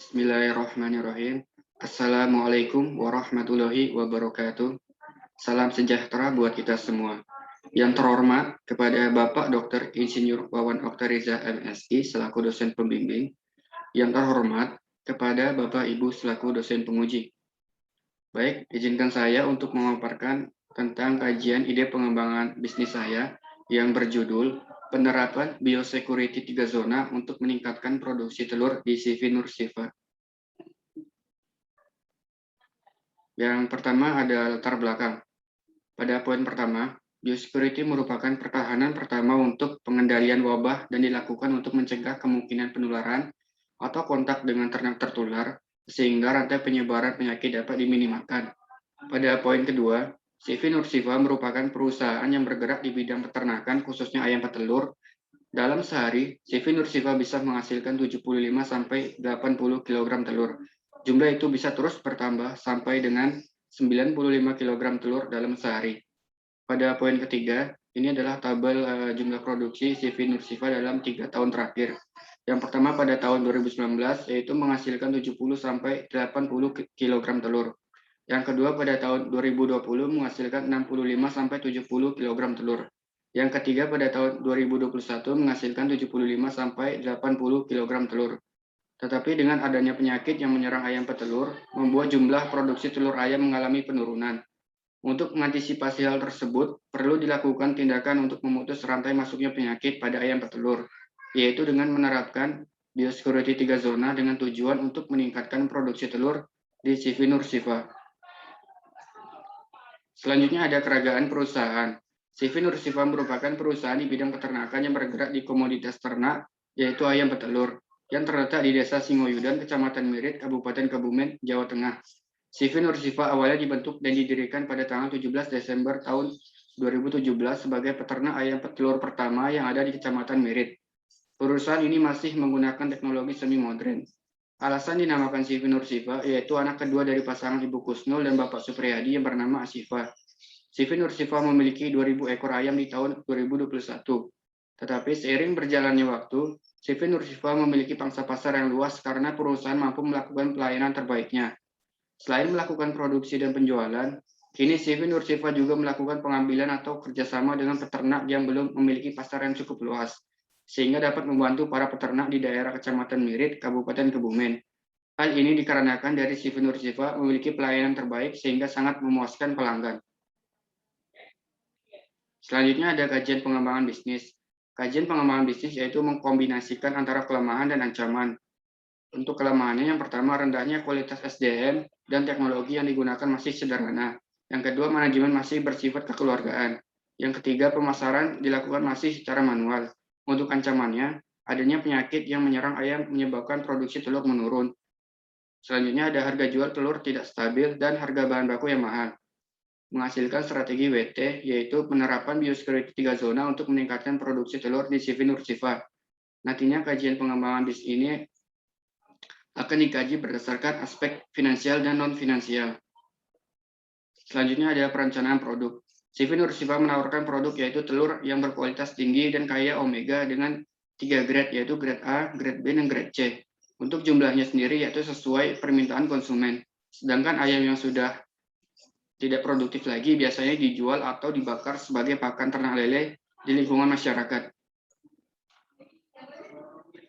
Bismillahirrahmanirrahim. Assalamualaikum warahmatullahi wabarakatuh. Salam sejahtera buat kita semua. Yang terhormat kepada Bapak Dr. Insinyur Wawan Oktariza MSI selaku dosen pembimbing. Yang terhormat kepada Bapak Ibu selaku dosen penguji. Baik, izinkan saya untuk memaparkan tentang kajian ide pengembangan bisnis saya yang berjudul Penerapan Biosecurity 3 Zona untuk meningkatkan produksi telur di CV Nursifa. Yang pertama ada latar belakang. Pada poin pertama, biosecurity merupakan pertahanan pertama untuk pengendalian wabah dan dilakukan untuk mencegah kemungkinan penularan atau kontak dengan ternak tertular, sehingga rantai penyebaran penyakit dapat diminimalkan. Pada poin kedua, CV Nursifa merupakan perusahaan yang bergerak di bidang peternakan, khususnya ayam petelur. Dalam sehari, CV Nursifa bisa menghasilkan 75-80 kg telur. Jumlah itu bisa terus bertambah sampai dengan 95 kg telur dalam sehari. Pada poin ketiga, ini adalah tabel jumlah produksi CV Nursifa dalam 3 tahun terakhir. Yang pertama pada tahun 2019 yaitu menghasilkan 70-80 kg telur. Yang kedua pada tahun 2020 menghasilkan 65-70 kg telur. Yang ketiga pada tahun 2021 menghasilkan 75-80 kg telur. Tetapi dengan adanya penyakit yang menyerang ayam petelur, membuat jumlah produksi telur ayam mengalami penurunan. Untuk mengantisipasi hal tersebut, perlu dilakukan tindakan untuk memutus rantai masuknya penyakit pada ayam petelur, yaitu dengan menerapkan biosecurity 3 zona dengan tujuan untuk meningkatkan produksi telur di CV Nursifa. Selanjutnya ada keragaan perusahaan. CV Nursifa merupakan perusahaan di bidang peternakan yang bergerak di komoditas ternak, yaitu ayam petelur, yang terletak di Desa Singoyudan, Kecamatan Mirit, Kabupaten Kebumen, Jawa Tengah. CV Nursifa awalnya dibentuk dan didirikan pada tanggal 17 Desember tahun 2017 sebagai peternak ayam petelur pertama yang ada di Kecamatan Mirit. Perusahaan ini masih menggunakan teknologi semi modern. Alasan dinamakan CV Nursifa yaitu anak kedua dari pasangan Ibu Kusnul dan Bapak Supriyadi yang bernama Asifa. CV Nursifa memiliki 2.000 ekor ayam di tahun 2021. Tetapi seiring berjalannya waktu, CV Nursifa memiliki pangsa pasar yang luas karena perusahaan mampu melakukan pelayanan terbaiknya. Selain melakukan produksi dan penjualan, kini CV Nursifa juga melakukan pengambilan atau kerjasama dengan peternak yang belum memiliki pasar yang cukup luas, sehingga dapat membantu para peternak di daerah Kecamatan Mirit, Kabupaten Kebumen. Hal ini dikarenakan dari CV Nursifa memiliki pelayanan terbaik sehingga sangat memuaskan pelanggan. Selanjutnya ada kajian pengembangan bisnis. Kajian pengembangan bisnis yaitu mengkombinasikan antara kelemahan dan ancaman. Untuk kelemahannya yang pertama rendahnya kualitas SDM dan teknologi yang digunakan masih sederhana. Yang kedua manajemen masih bersifat kekeluargaan. Yang ketiga pemasaran dilakukan masih secara manual. Untuk ancamannya adanya penyakit yang menyerang ayam menyebabkan produksi telur menurun. Selanjutnya ada harga jual telur tidak stabil dan harga bahan baku yang mahal. Menghasilkan strategi WT yaitu penerapan biosecurity 3 zona untuk meningkatkan produksi telur di CV Nursifa. Nantinya kajian pengembangan bisnis ini akan dikaji berdasarkan aspek finansial dan non-finansial. Selanjutnya ada perencanaan produk. CV Nursifa menawarkan produk yaitu telur yang berkualitas tinggi dan kaya omega dengan 3 grade yaitu grade A, grade B, dan grade C. Untuk jumlahnya sendiri yaitu sesuai permintaan konsumen. Sedangkan ayam yang sudah tidak produktif lagi biasanya dijual atau dibakar sebagai pakan ternak lele di lingkungan masyarakat.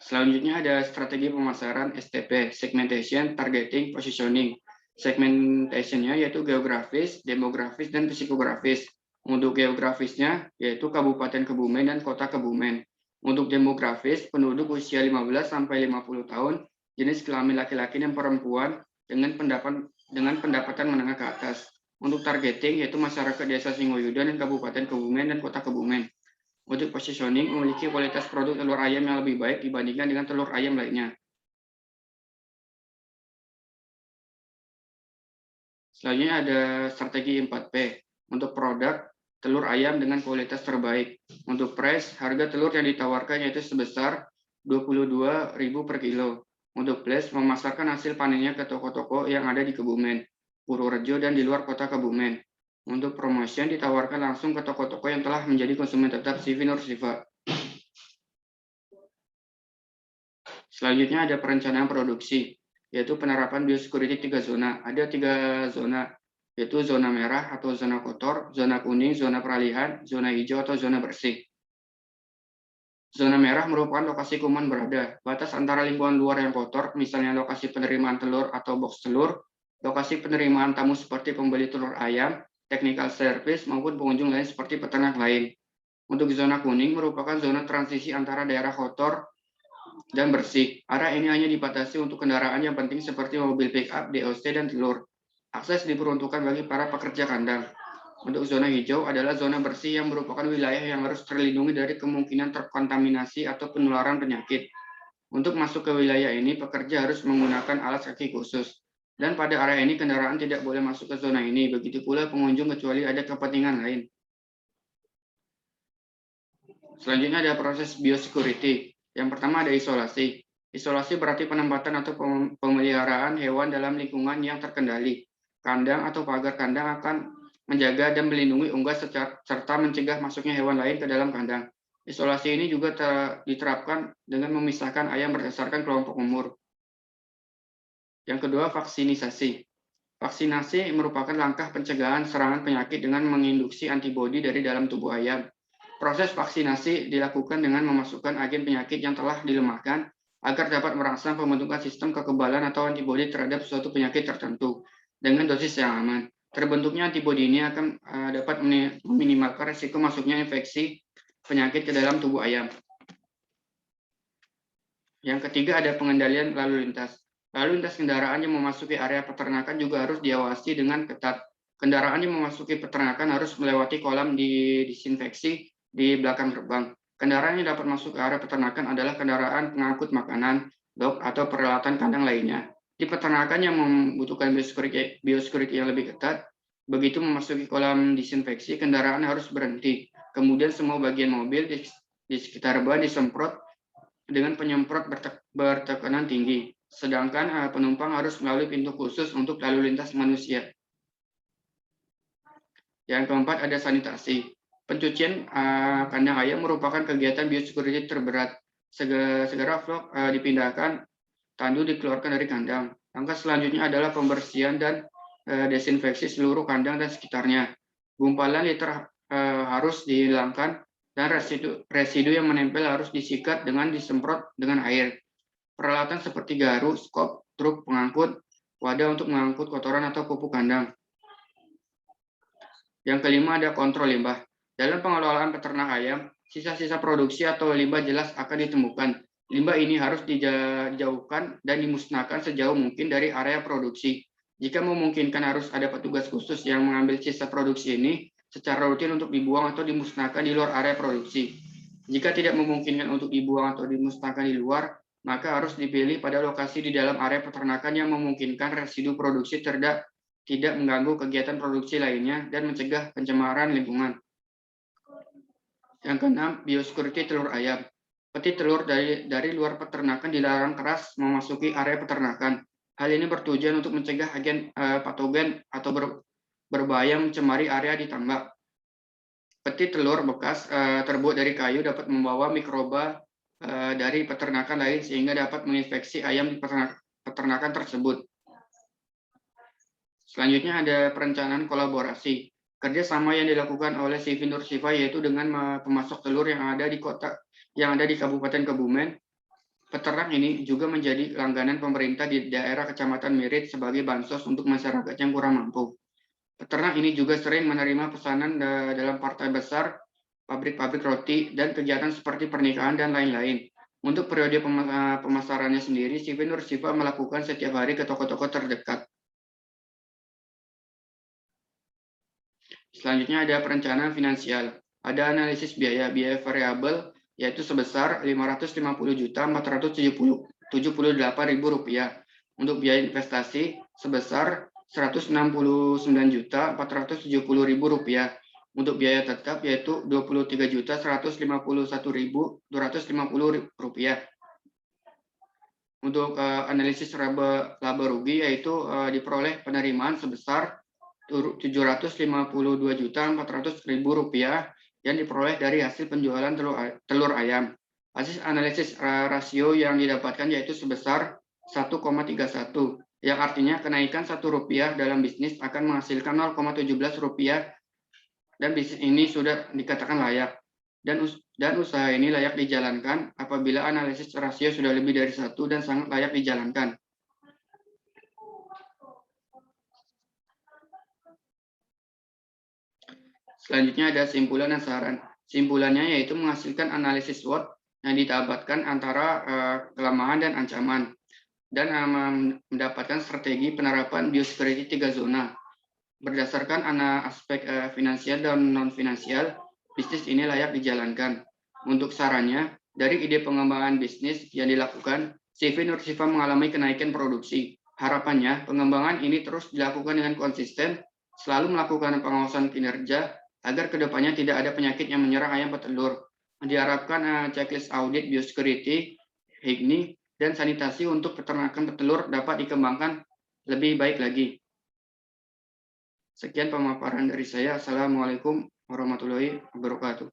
Selanjutnya ada strategi pemasaran STP, segmentation, targeting, positioning. Segmentation-nya yaitu geografis, demografis, dan psikografis. Untuk geografisnya yaitu Kabupaten Kebumen dan Kota Kebumen. Untuk demografis, penduduk usia 15-50 tahun, jenis kelamin laki-laki dan perempuan dengan pendapatan menengah ke atas. Untuk targeting yaitu masyarakat Desa Singoyudan dan Kabupaten Kebumen dan Kota Kebumen. Untuk positioning memiliki kualitas produk telur ayam yang lebih baik dibandingkan dengan telur ayam lainnya. Selanjutnya ada strategi 4P. Untuk produk telur ayam dengan kualitas terbaik. Untuk price, harga telur yang ditawarkan yaitu sebesar 22.000 per kilo. Untuk place, memasarkan hasil panennya ke toko-toko yang ada di Kebumen, Purworejo, dan di luar kota Kebumen. Untuk promotion ditawarkan langsung ke toko-toko yang telah menjadi konsumen tetap CV Nursifa. Selanjutnya ada perencanaan produksi. yaitu penerapan biosecurity 3 zona. Ada 3 zona, yaitu zona merah atau zona kotor, zona kuning, zona peralihan, zona hijau atau zona bersih. Zona merah merupakan lokasi kuman berada. Batas antara lingkungan luar yang kotor, misalnya lokasi penerimaan telur atau box telur, lokasi penerimaan tamu seperti pembeli telur ayam, technical service, maupun pengunjung lain seperti peternak lain. Untuk zona kuning merupakan zona transisi antara daerah kotor dan bersih. Area ini hanya dibatasi untuk kendaraan yang penting seperti mobil pick-up, DOC, dan telur. Akses diperuntukkan bagi para pekerja kandang. Untuk zona hijau adalah zona bersih yang merupakan wilayah yang harus terlindungi dari kemungkinan terkontaminasi atau penularan penyakit. Untuk masuk ke wilayah ini, pekerja harus menggunakan alas kaki khusus. Dan pada area ini, kendaraan tidak boleh masuk ke zona ini. Begitu pula pengunjung kecuali ada kepentingan lain. Selanjutnya ada proses biosecurity. Yang pertama ada isolasi. Isolasi berarti penempatan atau pemeliharaan hewan dalam lingkungan yang terkendali. Kandang atau pagar kandang akan menjaga dan melindungi unggas serta mencegah masuknya hewan lain ke dalam kandang. Isolasi ini juga diterapkan dengan memisahkan ayam berdasarkan kelompok umur. Yang kedua, vaksinisasi. Vaksinasi merupakan langkah pencegahan serangan penyakit dengan menginduksi antibodi dari dalam tubuh ayam. Proses vaksinasi dilakukan dengan memasukkan agen penyakit yang telah dilemahkan agar dapat merangsang pembentukan sistem kekebalan atau antibodi terhadap suatu penyakit tertentu dengan dosis yang aman. Terbentuknya antibodi ini akan dapat meminimalkan risiko masuknya infeksi penyakit ke dalam tubuh ayam. Yang ketiga ada pengendalian lalu lintas. Lalu lintas kendaraan yang memasuki area peternakan juga harus diawasi dengan ketat. Kendaraan yang memasuki peternakan harus melewati kolam disinfeksi di belakang gerbang. Kendaraan yang dapat masuk ke area peternakan adalah kendaraan pengangkut makanan, dok, atau peralatan kandang lainnya. Di peternakan yang membutuhkan biosecurity yang lebih ketat, begitu memasuki kolam disinfeksi, kendaraan harus berhenti. Kemudian semua bagian mobil di sekitar ban disemprot dengan penyemprot bertekanan tinggi. Sedangkan penumpang harus melalui pintu khusus untuk lalu lintas manusia. Yang keempat ada sanitasi. Pencucian kandang ayam merupakan kegiatan biosecurity terberat. Segera vlog dipindahkan, tandu dikeluarkan dari kandang. Langkah selanjutnya adalah pembersihan dan desinfeksi seluruh kandang dan sekitarnya. Gumpalan litter harus dihilangkan dan residu yang menempel harus disikat dengan disemprot dengan air. Peralatan seperti garu, skop, truk pengangkut, wadah untuk mengangkut kotoran atau pupuk kandang. Yang kelima ada kontrol limbah. Dalam pengelolaan peternak ayam, sisa-sisa produksi atau limbah jelas akan ditemukan. Limbah ini harus dijauhkan dan dimusnahkan sejauh mungkin dari area produksi. Jika memungkinkan harus ada petugas khusus yang mengambil sisa produksi ini secara rutin untuk dibuang atau dimusnahkan di luar area produksi. Jika tidak memungkinkan untuk dibuang atau dimusnahkan di luar, maka harus dipilih pada lokasi di dalam area peternakan yang memungkinkan residu produksi tidak mengganggu kegiatan produksi lainnya dan mencegah pencemaran lingkungan. Yang keenam, biosecurity telur ayam. Peti telur dari luar peternakan dilarang keras memasuki area peternakan. Hal ini bertujuan untuk mencegah agen patogen atau berbahaya mencemari area ditambak. Peti telur bekas terbuat dari kayu dapat membawa mikroba dari peternakan lain sehingga dapat menginfeksi ayam di peternakan tersebut. Selanjutnya ada perencanaan kolaborasi. Kerjasama yang dilakukan oleh Sivi Nur Siva yaitu dengan pemasok telur yang ada di Kabupaten Kebumen. Peternak ini juga menjadi langganan pemerintah di daerah Kecamatan Mirit sebagai bansos untuk masyarakat yang kurang mampu. Peternak ini juga sering menerima pesanan dalam partai besar, pabrik-pabrik roti, dan kegiatan seperti pernikahan dan lain-lain. Untuk periode pemasarannya sendiri, Sivi Nur Siva melakukan setiap hari ke toko-toko terdekat. Selanjutnya ada perencanaan finansial. Ada analisis biaya variabel yaitu sebesar Rp550.478.000. Untuk biaya investasi sebesar Rp169.470.000. Untuk biaya tetap yaitu Rp23.151.250. Untuk analisis laba rugi yaitu diperoleh penerimaan sebesar Rp752.400.000 yang diperoleh dari hasil penjualan telur ayam. Hasil analisis rasio yang didapatkan yaitu sebesar 1,31, yang artinya kenaikan Rp1 dalam bisnis akan menghasilkan Rp0,17, dan bisnis ini sudah dikatakan layak. Dan usaha ini layak dijalankan apabila analisis rasio sudah lebih dari 1 dan sangat layak dijalankan. Selanjutnya ada simpulan dan saran. Simpulannya yaitu menghasilkan analisis SWOT yang didapatkan antara kelemahan dan ancaman, dan mendapatkan strategi penerapan biosecurity 3 zona. Berdasarkan aspek finansial dan non-finansial, bisnis ini layak dijalankan. Untuk sarannya, dari ide pengembangan bisnis yang dilakukan, CV Nur Sifa mengalami kenaikan produksi. Harapannya, pengembangan ini terus dilakukan dengan konsisten, selalu melakukan pengawasan kinerja, agar kedepannya tidak ada penyakit yang menyerang ayam petelur. Diharapkan checklist audit biosecurity, HIGNI, dan sanitasi untuk peternakan petelur dapat dikembangkan lebih baik lagi. Sekian pemaparan dari saya. Assalamualaikum warahmatullahi wabarakatuh.